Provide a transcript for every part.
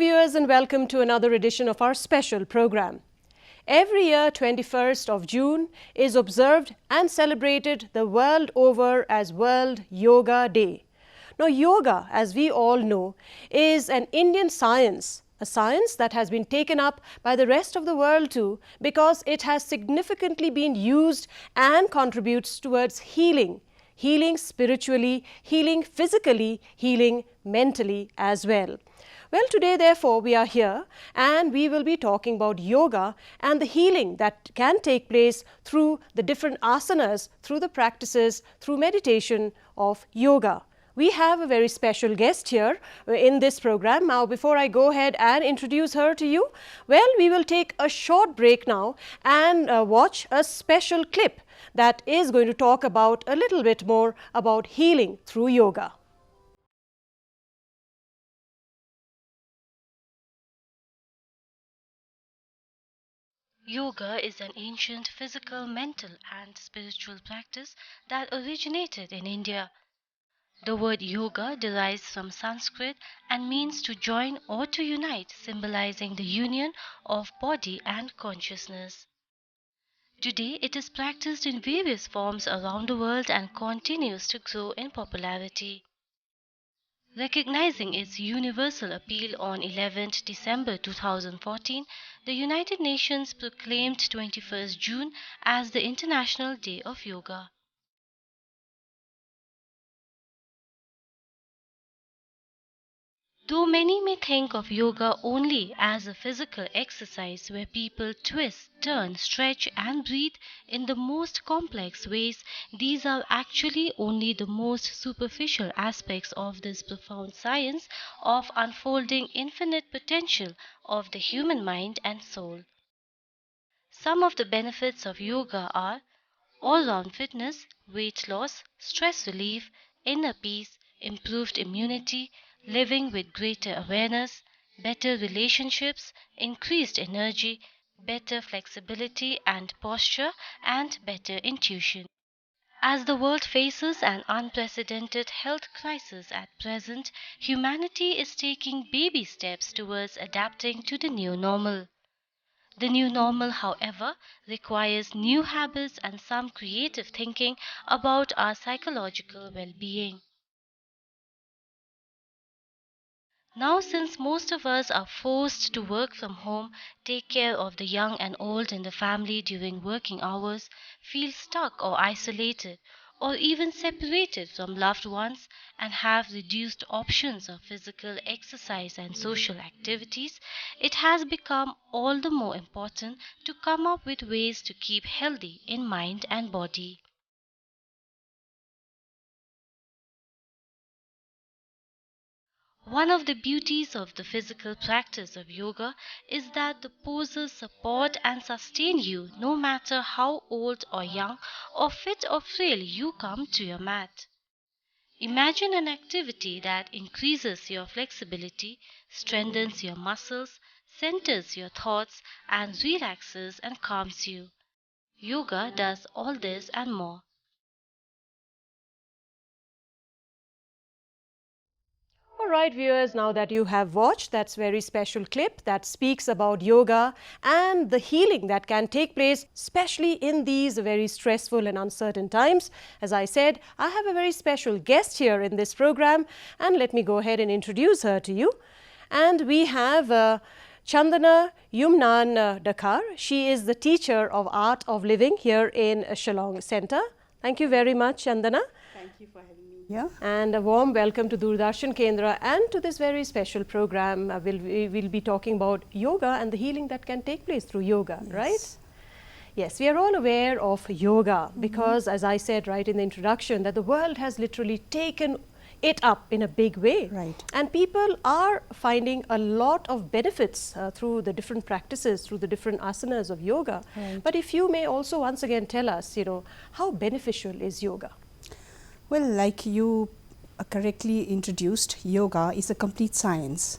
viewers, and welcome to another edition of our special program. Every year, 21st of June is observed and celebrated the world over as World Yoga Day. Now, yoga, as we all know, is an Indian science, a science that has been taken up by the rest of the world too, because it has significantly been used and contributes towards healing spiritually, healing physically, healing mentally as well. Well, today therefore we are here and we will be talking about yoga and the healing that can take place through the different asanas, through the practices, through meditation of yoga. We have a very special guest here in this program. Now, before I go ahead and introduce her to you, well, we will take a short break now and watch a special clip that is going to talk about a little bit more about healing through yoga. Yoga is an ancient physical, mental, and spiritual practice that originated in India. The word yoga derives from Sanskrit and means to join or to unite, symbolizing the union of body and consciousness. Today, it is practiced in various forms around the world and continues to grow in popularity. Recognizing its universal appeal on 11th December 2014, the United Nations proclaimed 21st June as the International Day of Yoga. Though many may think of yoga only as a physical exercise where people twist, turn, stretch, and breathe in the most complex ways, these are actually only the most superficial aspects of this profound science of unfolding infinite potential of the human mind and soul. Some of the benefits of yoga are all-round fitness, weight loss, stress relief, inner peace, improved immunity, living with greater awareness, better relationships, increased energy, better flexibility and posture, and better intuition. As the world faces an unprecedented health crisis at present, humanity is taking baby steps towards adapting to the new normal. The new normal, however, requires new habits and some creative thinking about our psychological well-being. Now, since most of us are forced to work from home, take care of the young and old in the family during working hours, feel stuck or isolated, or even separated from loved ones, and have reduced options of physical exercise and social activities, it has become all the more important to come up with ways to keep healthy in mind and body. One of the beauties of the physical practice of yoga is that the poses support and sustain you no matter how old or young or fit or frail you come to your mat. Imagine an activity that increases your flexibility, strengthens your muscles, centers your thoughts, and relaxes and calms you. Yoga does all this and more. All right, viewers, now that you have watched that very special clip that speaks about yoga and the healing that can take place, especially in these very stressful and uncertain times. As I said, I have a very special guest here in this program, and let me go ahead and introduce her to you. And we have Chandana Yumnan Dakar. She is the teacher of Art of Living here in Shillong Center. Thank you very much, Chandana. Thank you for having me here. And a warm welcome to Doordarshan Kendra and to this very special program. We will be talking about yoga and the healing that can take place through yoga, Yes. right? Yes, we are all aware of yoga because, as I said right in the introduction, that the world has literally taken it up in a big way. Right. And people are finding a lot of benefits through the different practices, through the different asanas of yoga. Right. But if you may also once again tell us, how beneficial is yoga? Well, like you correctly introduced, yoga is a complete science.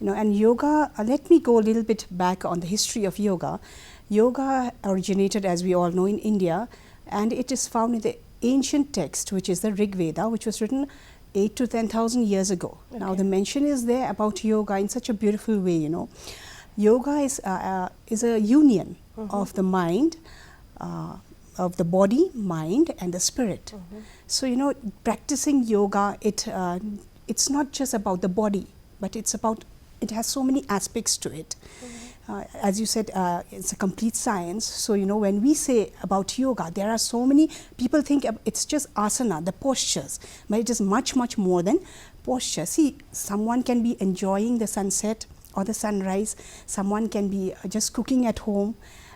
And yoga, let me go a little bit back on the history of yoga. Yoga originated, as we all know, in India, and it is found in the ancient text, which is the Rig Veda, which was written 8 to 10,000 years ago. Now Okay. the mention is there about yoga in such a beautiful way, Yoga is a union of the mind, of the body, mind and the spirit. So, practicing yoga, it's not just about the body, but it has so many aspects to it. As you said, it's a complete science. So, when we say about yoga, there are so many people think it's just asana, the postures, but it is much, much more than posture. See, someone can be enjoying the sunset or the sunrise, someone can be just cooking at home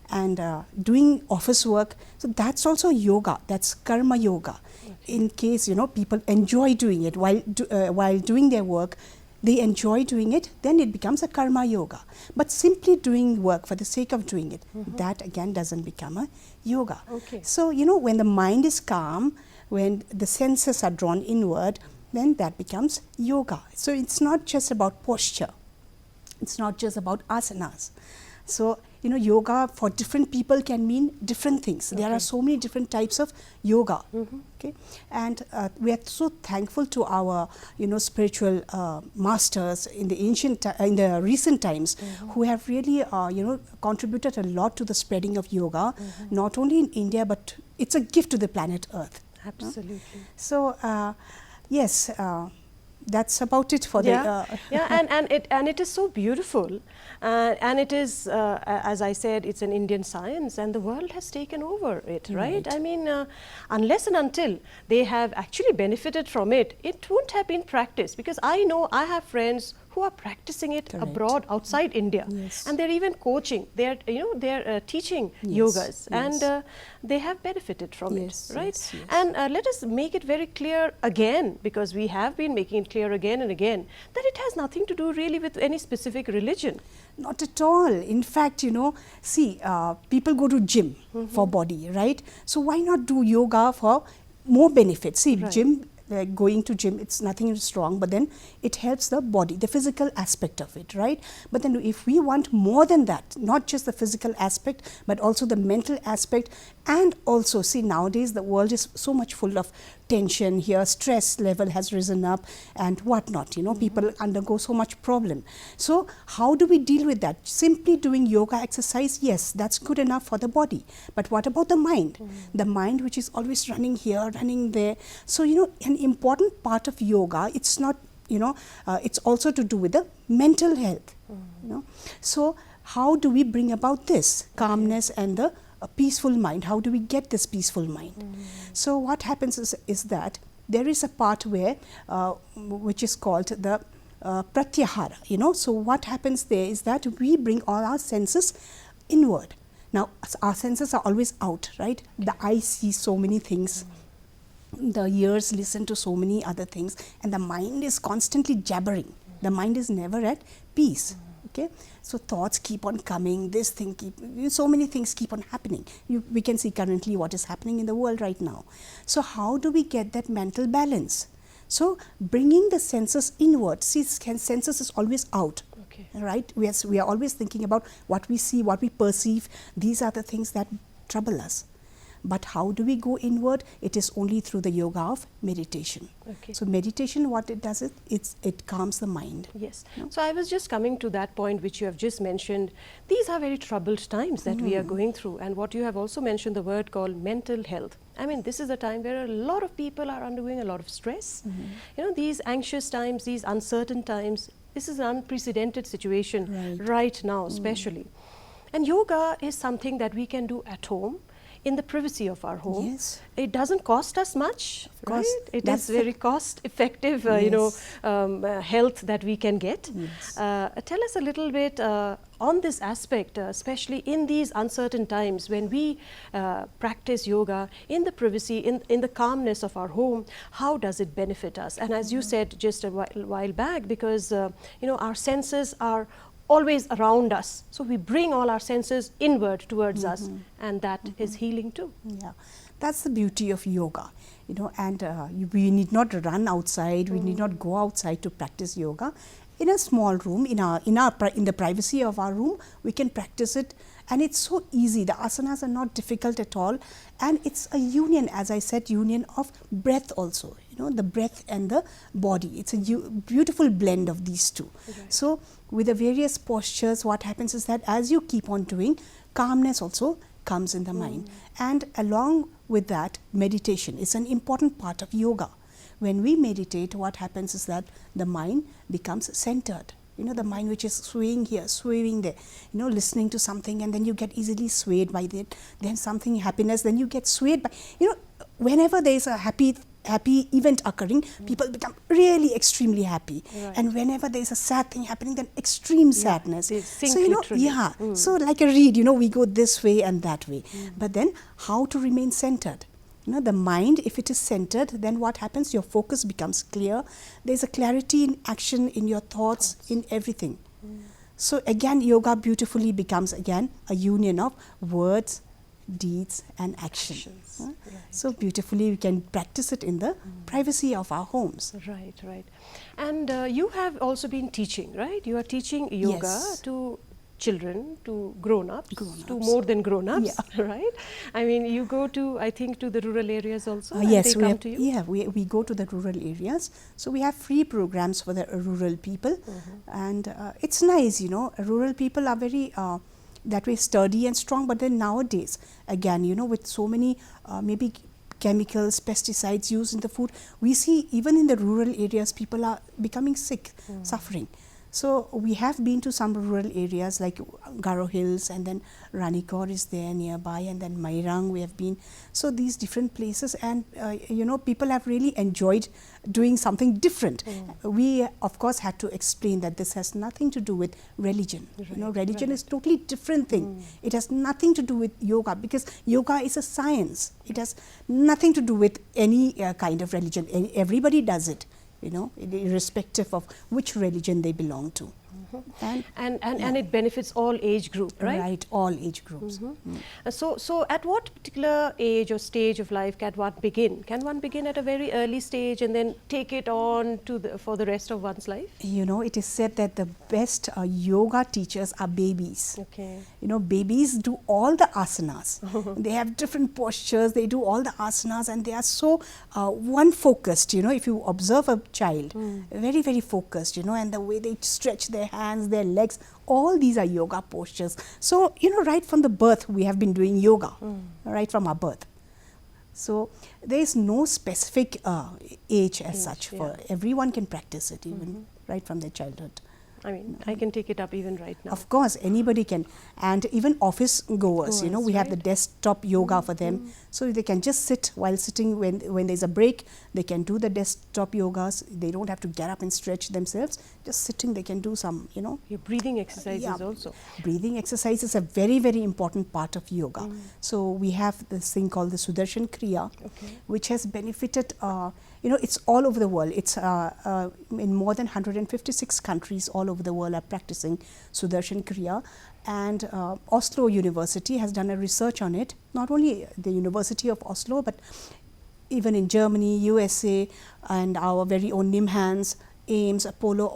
and doing office work. So that's also yoga, that's karma yoga. In case, people enjoy doing it while doing their work, they enjoy doing it, then it becomes a karma yoga. But simply doing work for the sake of doing it, that again doesn't become a yoga. Okay. So, when the mind is calm, when the senses are drawn inward, then that becomes yoga. So it's not just about posture, it's not just about asanas. So, yoga for different people can mean different things. There are so many different types of yoga. Okay, and we are so thankful to our, spiritual masters in the recent times who have really, contributed a lot to the spreading of yoga, not only in India, but it's a gift to the planet Earth. Absolutely. So, yes. That's about it for Yeah, the. and it is so beautiful, and it is, as I said, it's an Indian science, and the world has taken over it, right? I mean, unless and until they have actually benefited from it, it won't have been practiced. Because I know I have friends who are practicing it Correct. abroad, outside India, Yes. and they're even coaching. They're teaching Yes, yogas, yes. and they have benefited from Yes, it, right? yes, yes. And let us make it very clear again, because we have been making it clear again and again, that it has nothing to do really with any specific religion. Not at all. In fact, see, people go to gym for body, right? So why not do yoga for more benefits? See, Right. gym, going to gym, it's nothing strong, but then it helps the body, the physical aspect of it, right? But then if we want more than that, not just the physical aspect, but also the mental aspect, and also, see, nowadays the world is so much full of tension here, stress level has risen up and whatnot, people undergo so much problem. So how do we deal with that? Simply doing yoga exercise, yes, that's good enough for the body. But what about the mind? The mind which is always running here, running there. So, an important part of yoga, it's not, it's also to do with the mental health, So how do we bring about this calmness and the a peaceful mind? How do we get this peaceful mind? So what happens is that there is a part where which is called the pratyahara, So what happens there is that we bring all our senses inward. Now our senses are always out, right? The eye sees so many things, the ears listen to so many other things, and the mind is constantly jabbering. The mind is never at peace. Okay, so thoughts keep on coming, so many things keep on happening. We can see currently what is happening in the world right now. So how do we get that mental balance? So bringing the senses inward, see, senses is always out. Okay. Right? We are always thinking about what we see, what we perceive. These are the things that trouble us. But how do we go inward? It is only through the yoga of meditation. Okay. So meditation, what it does, it calms the mind. Yes. So I was just coming to that point which you have just mentioned. These are very troubled times that we are going through, and what you have also mentioned, the word called mental health. I mean, this is a time where a lot of people are undergoing a lot of stress. These anxious times, these uncertain times, this is an unprecedented situation right now, especially. And yoga is something that we can do at home, in the privacy of our home. Yes. It doesn't cost us much, course. right? It That's is very cost effective, health that we can get. Yes. Tell us a little bit on this aspect, especially in these uncertain times when we practice yoga in the privacy, in the calmness of our home. How does it benefit us? And as you said just a while back, because our senses are always around us, so we bring all our senses inward towards us, and that is healing too. Yeah, that's the beauty of yoga, and we need not run outside, we need not go outside to practice yoga. In a small room, in the privacy of our room, we can practice it, and it's so easy. The asanas are not difficult at all, and it's a union, as I said, union of breath also. the breath and the body. It's a beautiful blend of these two. Right. So with the various postures, what happens is that as you keep on doing, calmness also comes in the mind. And along with that, meditation is an important part of yoga. When we meditate, what happens is that the mind becomes centered. The mind which is swaying here, swaying there, listening to something, and then you get easily swayed by it. Then something happiness, then you get swayed by, whenever there is a happy event occurring, people become really extremely happy. Right. And whenever there is a sad thing happening, then extreme sadness. they sink So, literally. so like a reed, we go this way and that way. But then how to remain centered? The mind, if it is centered, then what happens? Your focus becomes clear. There's a clarity in action, in your thoughts, in everything. So again, yoga beautifully becomes again a union of words, deeds and action. Actions, Huh? right. So beautifully we can practice it in the privacy of our homes. Right, right. And you have also been teaching, right? You are teaching yoga Yes. to children, to grown-ups, to Grown-ups. more than grown-ups, Yeah. right? I mean, you go to, I think, to the rural areas also, and Yes, they come to you? yeah, we go to the rural areas. So we have free programs for the rural people. And it's nice, rural people are very that way sturdy and strong. But then nowadays, again, with so many maybe chemicals, pesticides used in the food, we see even in the rural areas, people are becoming sick, suffering. So we have been to some rural areas like Garo Hills, and then Ranikor is there nearby, and then Mairang we have been. So these different places, and people have really enjoyed doing something different. We of course had to explain that this has nothing to do with religion. Religion is totally different thing. It has nothing to do with yoga, because yoga is a science. It has nothing to do with any kind of religion. Everybody does it. Irrespective of which religion they belong to. And it benefits all age group, right? Right, all age groups. So at what particular age or stage of life can one begin? Can one begin at a very early stage and then take it on for the rest of one's life? It is said that the best yoga teachers are babies. Okay. Babies do all the asanas. They have different postures, they do all the asanas, and they are so one focused. If you observe a child, very, very focused, and the way they stretch their hands, their legs, all these are yoga postures. So, right from the birth, we have been doing yoga, right from our birth. So, there is no specific age as such. For everyone can practice it, even right from their childhood. I mean, I can take it up even right now. Of course, anybody can. And even office goers, we have the desktop yoga for them. So they can just sit while sitting. When there's a break, they can do the desktop yogas. They don't have to get up and stretch themselves. Just sitting, they can do some, Your breathing exercises Yeah. also. Breathing exercise is a very, very important part of yoga. So we have this thing called the Sudarshan Kriya, which has benefited, it's all over the world. It's in more than 156 countries all over the world are practicing Sudarshan Kriya. And Oslo University has done a research on it. Not only the University of Oslo, but even in Germany, USA, and our very own Nimhans, AIMS, Apollo,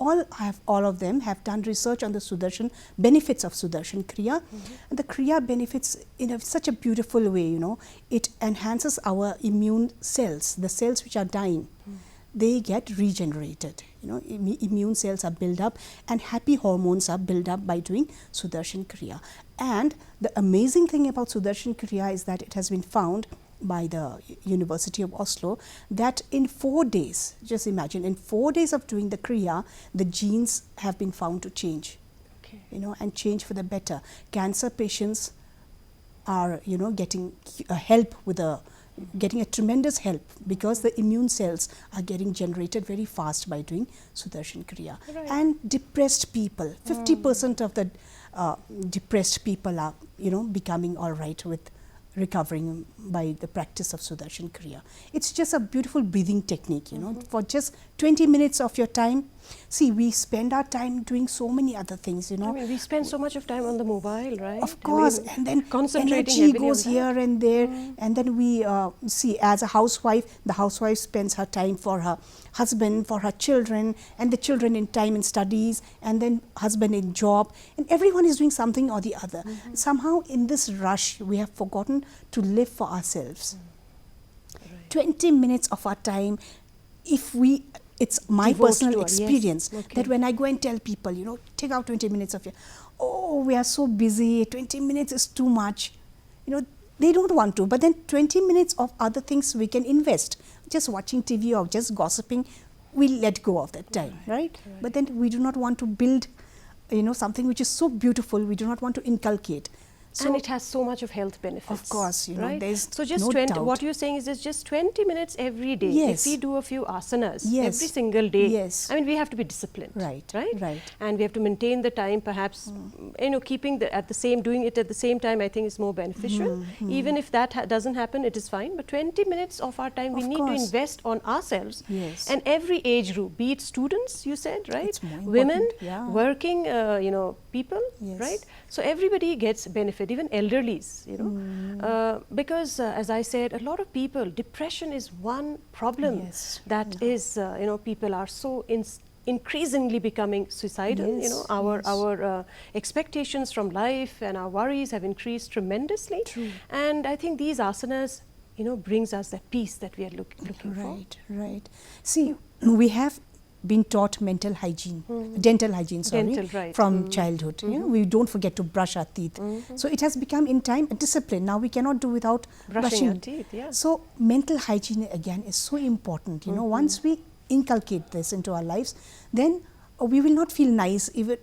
all of them have done research on the Sudarshan, benefits of Sudarshan Kriya. And the Kriya benefits in such a beautiful way, it enhances our immune cells, the cells which are dying. They get regenerated, immune cells are built up, and happy hormones are built up by doing Sudarshan Kriya. And the amazing thing about Sudarshan Kriya is that it has been found by the University of Oslo that in 4 days, just imagine, in 4 days of doing the Kriya, the genes have been found to change, and change for the better. Cancer patients are, getting help with getting a tremendous help, because the immune cells are getting generated very fast by doing Sudarshan Kriya. Right. And depressed people, 50% of the depressed people are, becoming all right with recovering by the practice of Sudarshan Kriya. It's just a beautiful breathing technique, for just 20 minutes of your time. See, we spend our time doing so many other things, I mean, we spend so much of time on the mobile, right? Of course, I mean, and then concentrating energy heavily goes on that. here and there, and then we see, as a housewife, the housewife spends her time for her husband, for her children, and the children in time in studies, and then husband in job, and everyone is doing something or the other. Somehow in this rush, we have forgotten to live for ourselves. 20 minutes of our time if we, it's my Devote personal to it, yes. experience Okay. that when I go and tell people, take out 20 minutes of your, oh, we are so busy, 20 minutes is too much. They don't want to, but then 20 minutes of other things we can invest. Just watching TV or just gossiping, we'll let go of that time, right? But then we do not want to build, something which is so beautiful, we do not want to inculcate. So and it has so much of health benefits. Of course, right? there's so just no 20, doubt. what you're saying is there's just 20 minutes every day. Yes. If we do a few asanas Yes. every single day, Yes. I mean, we have to be disciplined. Right, Right. right. And we have to maintain the time, perhaps, keeping doing it at the same time, I think is more beneficial. Even if that doesn't happen, it is fine. But 20 minutes of our time, we Of need to course. invest on ourselves. Yes. And every age group, be it students, you said, right? It's more Women, important, yeah. working, people, Yes. right? So everybody gets benefit, even elderlies, because as I said, a lot of people, depression is one problem Yes. that is, people are so increasingly becoming suicidal. Yes, Our expectations from life and our worries have increased tremendously. True. And I think these asanas, brings us that peace that we are looking for. Right, right. See, we have been taught dental hygiene, sorry, Dental, right. from childhood. We don't forget to brush our teeth. So it has become in time a discipline. Now we cannot do without Brushing our teeth, yeah. So mental hygiene again is so important. Once we inculcate this into our lives, then we will not feel nice even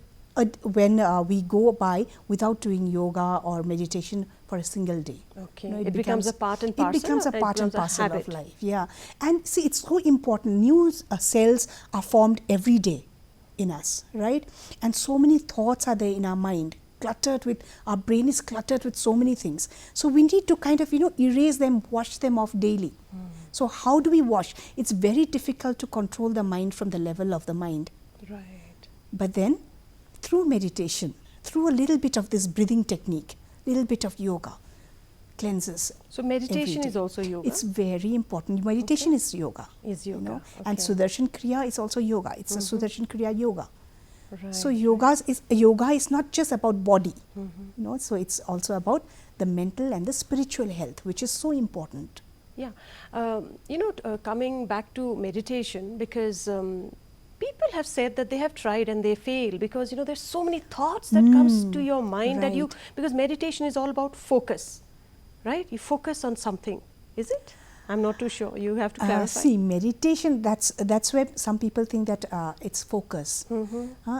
when we go by without doing yoga or meditation for a single day. Okay. It becomes a part and parcel. It becomes a or it part and becomes a parcel of habit? life. Yeah. And see, it's so important. New cells are formed every day in us, right? And so many thoughts are there in our mind, our brain is cluttered with so many things. So we need to kind of, erase them, wash them off daily. So how do we wash? It's very difficult to control the mind from the level of the mind. Right. But then, through meditation, through a little bit of this breathing technique, little bit of yoga, cleanses. So meditation every day. is also yoga? It's very important. Meditation is yoga. Is yoga, And okay. Sudarshan Kriya is also yoga. It's a Sudarshan Kriya yoga. Right. So yoga is not just about body, so it's also about the mental and the spiritual health, which is so important. Yeah. Coming back to meditation, because people have said that they have tried and they fail because, there's so many thoughts that comes to your mind that right. because meditation is all about focus, right? You focus on something, is it? I'm not too sure. You have to clarify. See, meditation, that's where some people think that it's focus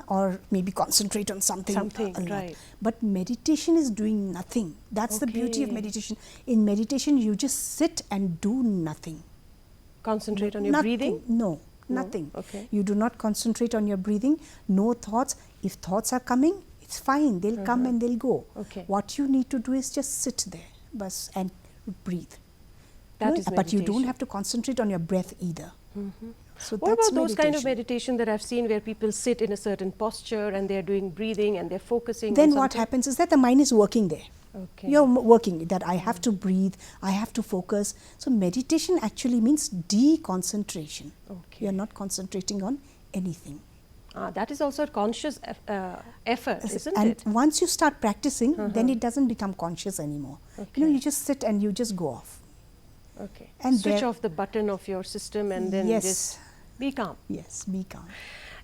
or maybe concentrate on something. A lot. Right. But meditation is doing nothing. That's the beauty of Okay. meditation. In meditation, you just sit and do nothing. Concentrate on your Nothing. breathing? No, No? nothing. Okay. You do not concentrate on your breathing, no thoughts. If thoughts are coming, it's fine. They'll come and they'll go. Okay. What you need to do is just sit there and breathe. That No, is but you don't meditation. have to concentrate on your breath either. So What that's about those kind of meditation. meditation that I've seen where people sit in a certain posture and they're doing breathing and they're focusing Then on what something? happens is that the mind is working there. Okay. You're working that I have to breathe, I have to focus. So meditation actually means deconcentration. Okay. You're not concentrating on anything. That is also a conscious effort, isn't And it? once you start practicing, then it doesn't become conscious anymore. Okay. You just sit and you just go off. Okay. And Switch there- off the button of your system and then Yes. just be calm. Yes, be calm.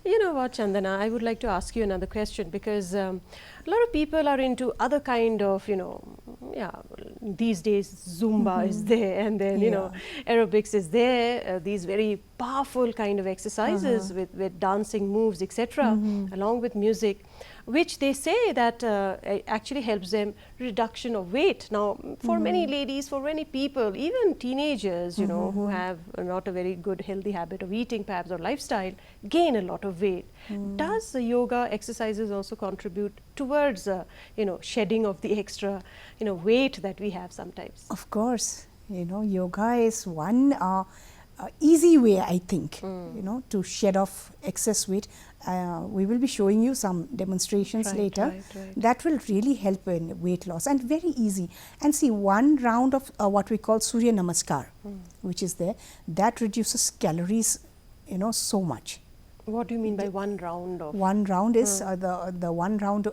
You know what, Chandana, I would like to ask you another question because a lot of people are into other kind of, these days Zumba is there and then, aerobics is there, these very powerful kind of exercises with dancing moves, etc., along with music, which they say that actually helps them reduction of weight. Now, for many ladies, for many people, even teenagers, who have not a very good healthy habit of eating perhaps or lifestyle, gain a lot of weight. Does the yoga exercises also contribute towards, shedding of the extra, weight that we have sometimes? Of course, yoga is one easy way, I think, to shed off excess weight. We will be showing you some demonstrations Right, later. right. That will really help in weight loss and very easy. And see, one round of what we call Surya Namaskar, which is there, that reduces calories, so much. What do you mean by one round of? One round is the one round.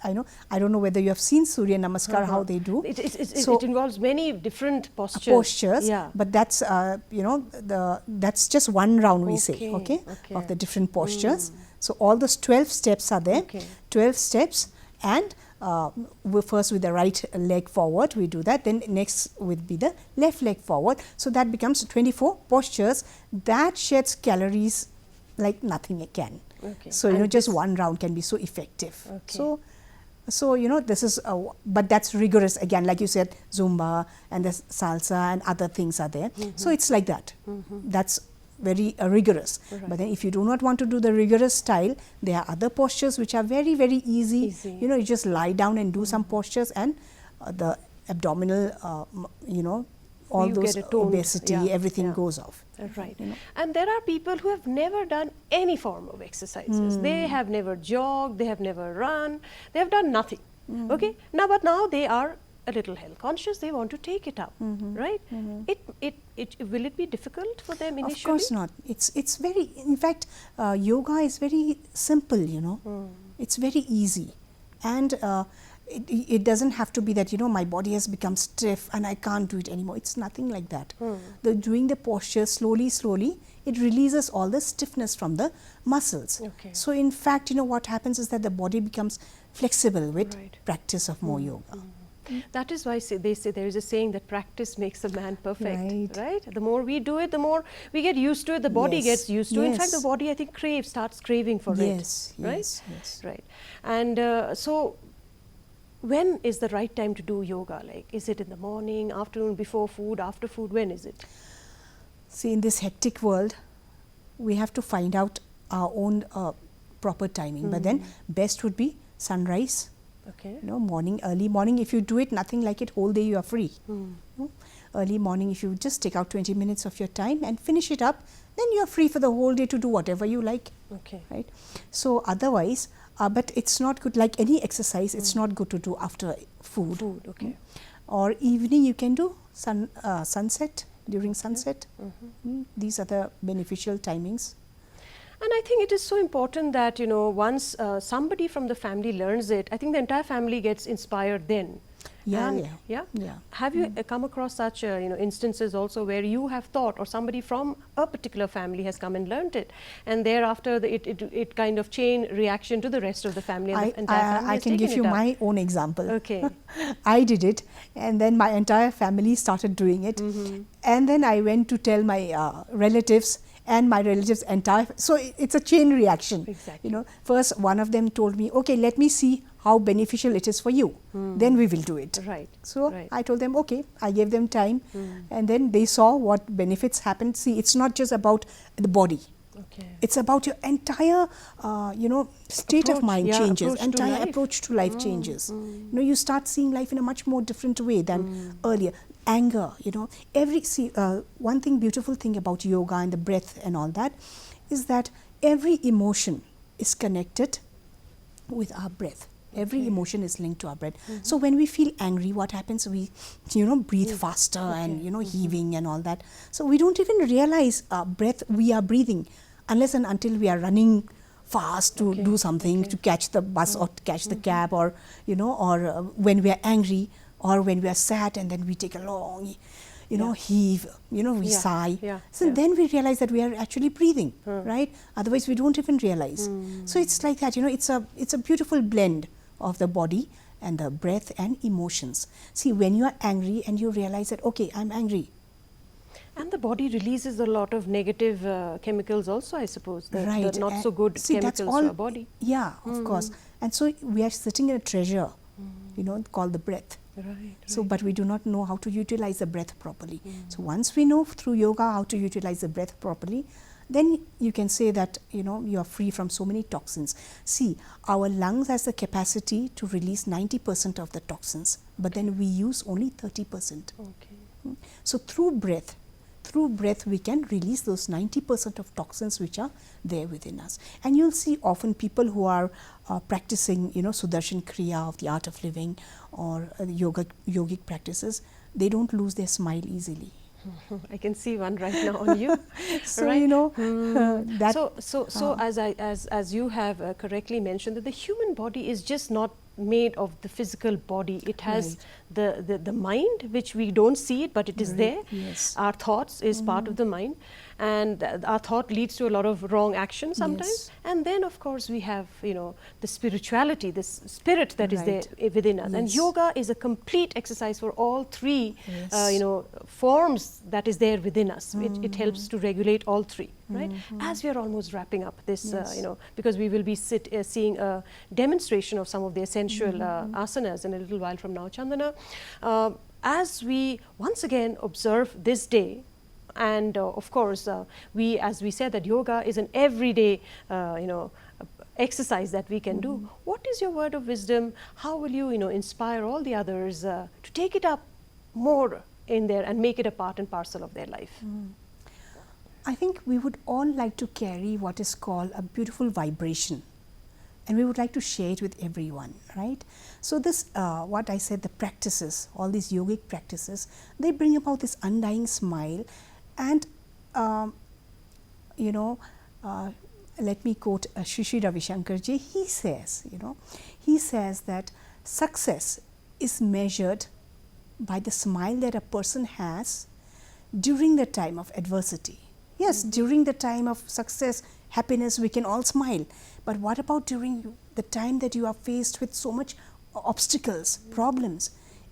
I don't know whether you have seen Surya Namaskar, how they do. It involves many different postures. Yeah. But that's that's just one round, we say, Okay. of the different postures. So all those 12 steps are there. 12 steps, and we first with the right leg forward we do that, then next would be the left leg forward. So that becomes 24 postures that sheds calories like nothing can. So just one round can be so effective. So this is but that's rigorous again, like you said, Zumba and the salsa and other things are there. So it's like that. That's very rigorous. But then if you do not want to do the rigorous style, there are other postures which are very, very easy. You just lie down and do some postures, and the abdominal all those obesity, everything goes off. Right. And there are people who have never done any form of exercises. They have never jogged, they have never run, they have done nothing. Okay. But now they are a little health conscious, they want to take it up, right? Will it be difficult for them initially? Of course not. It's very, in fact, yoga is very simple, It's very easy. And it doesn't have to be that, my body has become stiff and I can't do it anymore. It's nothing like that. Doing the posture slowly, it releases all the stiffness from the muscles. So in fact, what happens is that the body becomes flexible with practice of more yoga. That is why they say there is a saying that practice makes a man perfect, right? The more we do it, the more we get used to it, the body gets used to it. In fact, the body, I think, starts craving for it, right? Yes. Right. And so when is the right time to do yoga? Like, is it in the morning, afternoon, before food, after food? When is it? See, in this hectic world, we have to find out our own proper timing. But then best would be sunrise. Morning, early morning. If you do it nothing like it, whole day you are free. Early morning, if you just take out 20 minutes of your time and finish it up, then you are free for the whole day to do whatever you like. Right. So otherwise, but it's not good, like any exercise, it's not good to do after food. Or evening you can do sunset, during sunset. These are the beneficial timings. And I think it is so important that, once somebody from the family learns it, I think the entire family gets inspired then. Have you come across such instances also where you have thought, or somebody from a particular family has come and learnt it, and thereafter it kind of chain reaction to the rest of the family, and the entire family I can give you my own example. Okay. I did it, and then my entire family started doing it, and then I went to tell my relatives, and my relatives entire, so it's a chain reaction. First one of them told me, okay, let me see how beneficial it is for you, then we will do it. So I told them, okay, I gave them time, and then they saw what benefits happened. See, it's not just about the body, it's about your entire state of mind changes, entire approach to life changes. You start seeing life in a much more different way than earlier. Anger, one beautiful thing about yoga and the breath and all that is that every emotion is connected with our breath. Every emotion is linked to our breath. So when we feel angry, what happens? We, breathe faster and, heaving and all that. So we don't even realize breath we are breathing unless and until we are running fast to do something, to catch the bus or to catch the cab, or, or when we are angry, or when we are sad, and then we take a long, heave, we sigh. So then we realize that we are actually breathing, right? Otherwise we don't even realize. So it's like that, it's a beautiful blend of the body and the breath and emotions. See, when you are angry and you realize that, okay, I'm angry. And the body releases a lot of negative chemicals also, I suppose, the not so good chemicals to our body. Yeah, of course. And so we are sitting in a treasure, called the breath. So, but we do not know how to utilize the breath properly. So once we know through yoga how to utilize the breath properly, then you can say that, you are free from so many toxins. See, our lungs has the capacity to release 90% of the toxins, but then we use only 30%. So through breath we can release those 90% of toxins which are there within us. And you'll see often people who are practicing, Sudarshan Kriya of the art of living, or yogic practices, they don't lose their smile easily. I can see one right now on you. So, right? that. So as you have correctly mentioned, that the human body is just not made of the physical body. It has the mind, which we don't see it, but it is there. Yes. Our thoughts is part of the mind, and our thought leads to a lot of wrong action sometimes. Yes. And then of course we have the spirituality, this spirit that is there within us. And Yes. yoga is a complete exercise for all three Yes. forms that is there within us. It helps to regulate all three, right? As we are almost wrapping up this, because we will be seeing a demonstration of some of the essential asanas in a little while from now, Chandana. As we once again observe this day, and of course, as we said, that yoga is an everyday, exercise that we can do. What is your word of wisdom? How will you, inspire all the others to take it up more in there and make it a part and parcel of their life? I think we would all like to carry what is called a beautiful vibration, and we would like to share it with everyone, right? So this, what I said, the practices, all these yogic practices, they bring about this undying smile. And let me quote Sri Sri Ravi Shankar ji. He says that success is measured by the smile that a person has during the time of adversity. Yes, during the time of success, happiness, we can all smile. But what about during the time that you are faced with so much obstacles, problems?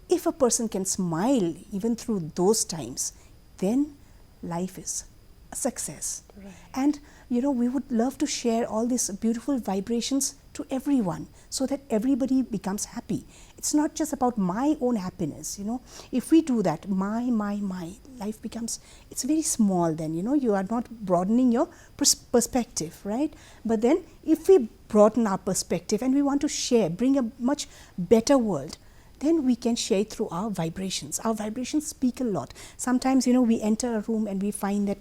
If a person can smile even through those times, then life is a success. Right. And we would love to share all these beautiful vibrations to everyone so that everybody becomes happy. It's not just about my own happiness. If we do that, my, life becomes, it's very small then, you are not broadening your perspective, right? But then if we broaden our perspective and we want to share, bring a much better world, then we can share through our vibrations. Our vibrations speak a lot. Sometimes, we enter a room and we find that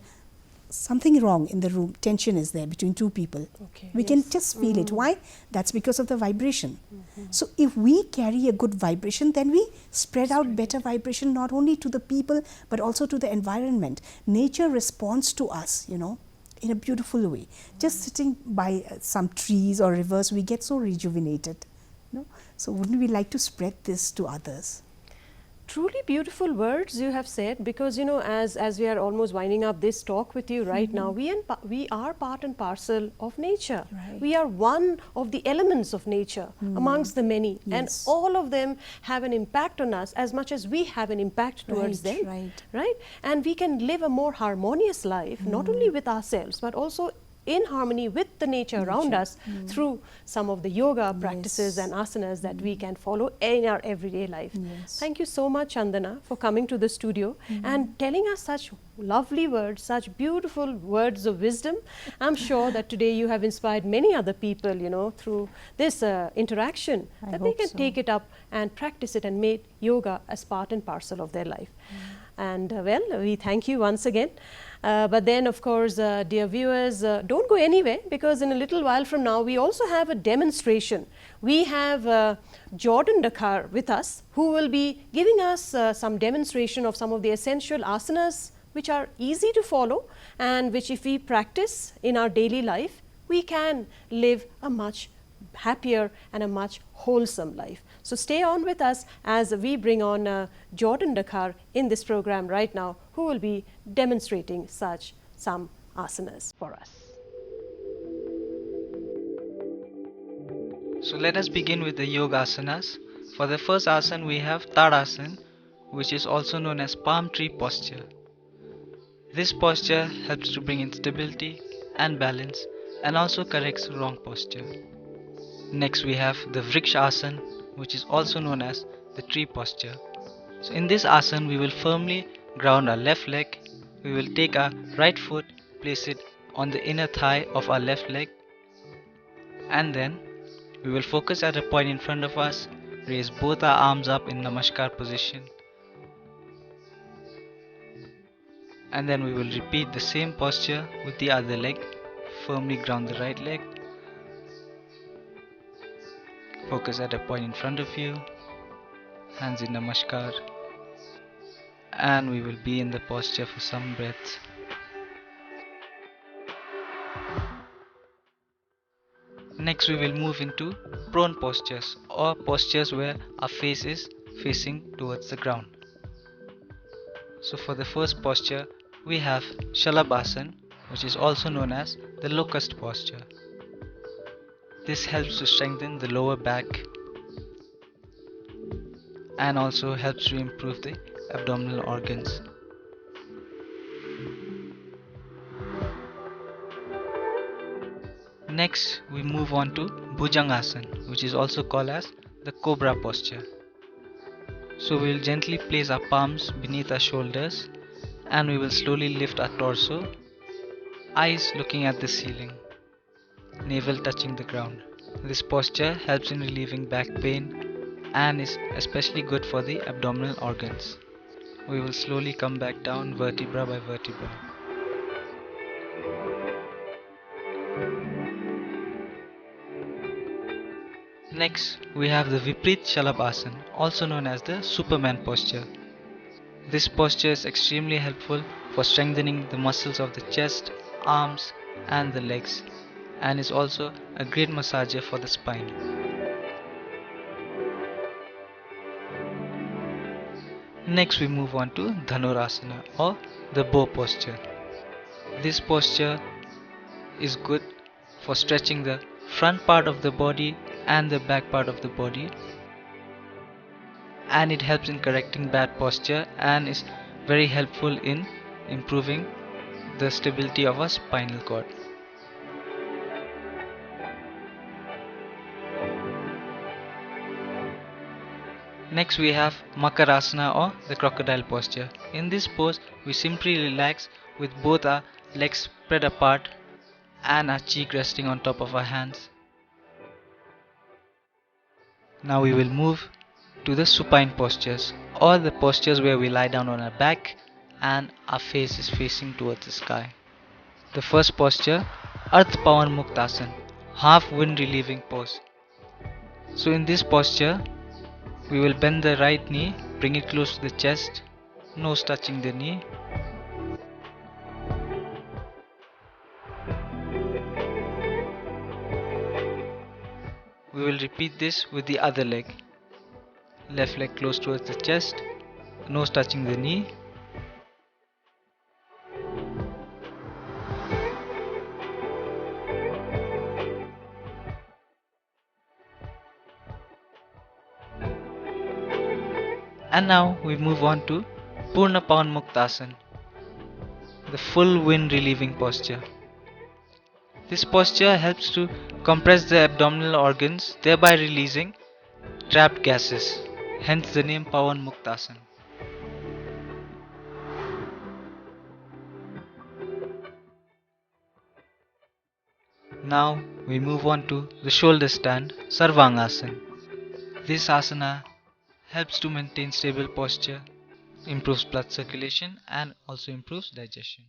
something wrong in the room, tension is there between two people. Okay, we can just feel it. Why? That's because of the vibration. So if we carry a good vibration, then we spread out better vibration, not only to the people, but also to the environment. Nature responds to us, in a beautiful way. Just sitting by some trees or rivers, we get so rejuvenated. So wouldn't we like to spread this to others? Truly beautiful words you have said, because as we are almost winding up this talk with you right now, we are part and parcel of nature. Right. We are one of the elements of nature amongst the many, and all of them have an impact on us as much as we have an impact towards them. Right? And we can live a more harmonious life, not only with ourselves but also in harmony with the nature around us through some of the yoga practices and asanas that we can follow in our everyday life. Thank you so much, Chandana, for coming to the studio and telling us such lovely words, such beautiful words of wisdom. I'm sure that today you have inspired many other people, through this interaction, that they can take it up and practice it and make yoga as part and parcel of their life. And well, we thank you once again. But then, of course, dear viewers, don't go anywhere, because in a little while from now, we also have a demonstration. We have Jordan Dakar with us, who will be giving us some demonstration of some of the essential asanas, which are easy to follow and which, if we practice in our daily life, we can live a much happier and a much wholesome life. So stay on with us as we bring on Jordan Dakar in this program right now, who will be demonstrating some asanas for us. So let us begin with the yoga asanas. For the first asana we have Tadasana, which is also known as palm tree posture. This posture helps to bring in stability and balance, and also corrects wrong posture. Next we have the Vriksha asana, which is also known as the tree posture. So in this asana we will firmly ground our left leg. We will take our right foot, place it on the inner thigh of our left leg, and then we will focus at a point in front of us, raise both our arms up in Namaskar position, and then we will repeat the same posture with the other leg. Firmly ground the right leg, focus at a point in front of you, hands in Namaskar, and we will be in the posture for some breaths. Next we will move into prone postures, or postures where our face is facing towards the ground. So for the first posture we have Shalabhasana, which is also known as the locust posture. This helps to strengthen the lower back and also helps to improve the abdominal organs. Next we move on to Bhujangasana, which is also called as the cobra posture. So we will gently place our palms beneath our shoulders and we will slowly lift our torso, eyes looking at the ceiling, navel touching the ground. This posture helps in relieving back pain and is especially good for the abdominal organs. We will slowly come back down vertebra by vertebra. Next, we have the Vipreet Shalabhasana, also known as the Superman posture. This posture is extremely helpful for strengthening the muscles of the chest, arms, and the legs, and is also a great massager for the spine. Next, we move on to Dhanurasana, or the bow posture. This posture is good for stretching the front part of the body and the back part of the body, and it helps in correcting bad posture and is very helpful in improving the stability of our spinal cord. Next we have Makarasana, or the crocodile posture. In this pose we simply relax with both our legs spread apart and our cheek resting on top of our hands. Now we will move to the supine postures, or the postures where we lie down on our back and our face is facing towards the sky. The first posture, Ardh Pawan Muktasana, half wind relieving pose. So in this posture we will bend the right knee, bring it close to the chest, nose touching the knee. We will repeat this with the other leg. Left leg close towards the chest, nose touching the knee. And now we move on to Purna Pawan Muktasana, the full wind relieving posture. This posture helps to compress the abdominal organs, thereby releasing trapped gases, hence the name Pawan Muktasana. Now we move on to the shoulder stand, Sarvangasana. This asana helps to maintain stable posture, improves blood circulation and also improves digestion.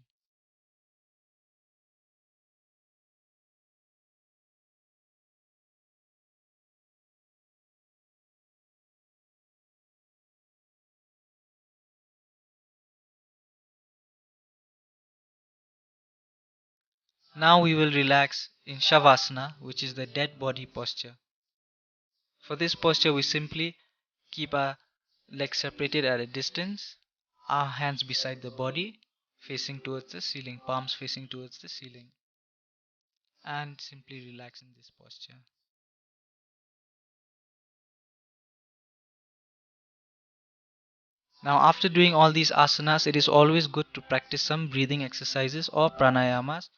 Now we will relax in Shavasana, which is the dead body posture. For this posture we simply keep our legs separated at a distance, our hands beside the body, facing towards the ceiling, palms facing towards the ceiling, and simply relax in this posture. Now after doing all these asanas, it is always good to practice some breathing exercises or pranayamas.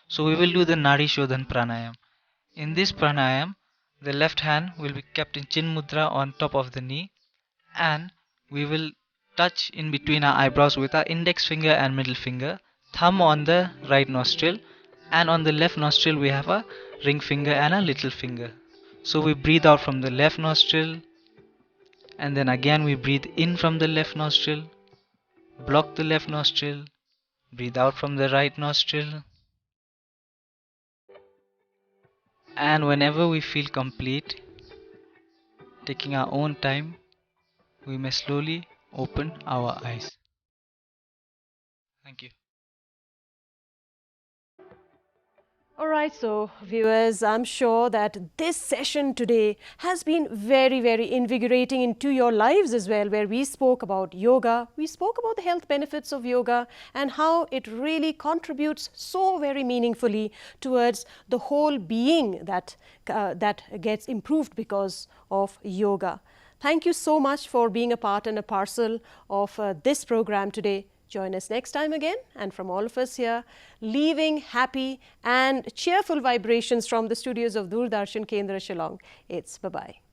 So we will do the Nadi Shodhan pranayam. In this pranayam, the left hand will be kept in chin mudra on top of the knee, and we will touch in between our eyebrows with our index finger and middle finger, thumb on the right nostril, and on the left nostril we have a ring finger and a little finger. So we breathe out from the left nostril, and then again we breathe in from the left nostril, block the left nostril, breathe out from the right nostril. And whenever we feel complete, taking our own time, we may slowly open our eyes. Thank you. Alright, so viewers, I'm sure that this session today has been very, very invigorating into your lives as well, where we spoke about yoga, we spoke about the health benefits of yoga and how it really contributes so very meaningfully towards the whole being that gets improved because of yoga. Thank you so much for being a part and a parcel of this program today. Join us next time again, and from all of us here, leaving happy and cheerful vibrations from the studios of Doordarshan Kendra Shillong. It's bye-bye.